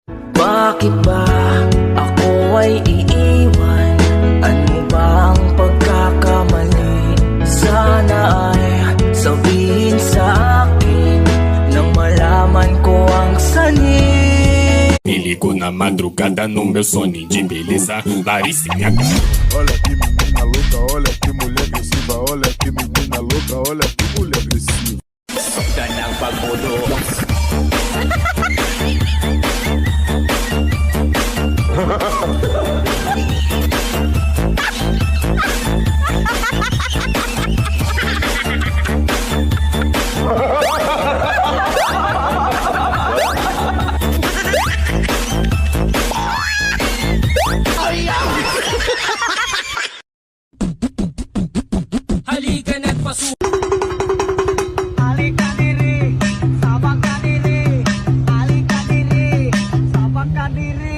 Bakit ba ako ay iiwan? Ano ba ang pagkakamali? Sana ay sabihin sa akin nang malaman ko ang sanhi. Me ligo na madrugada no meu sono de beleza, Larissa minha gata. Olha que menina louca, olha que mulher agressiva. Olha que menina louca, olha que mulher agressiva. Saktan ng pagbudo. Halika na't pasu. Halika diri, sabak ka diri. Halika diri, sabak ka diri.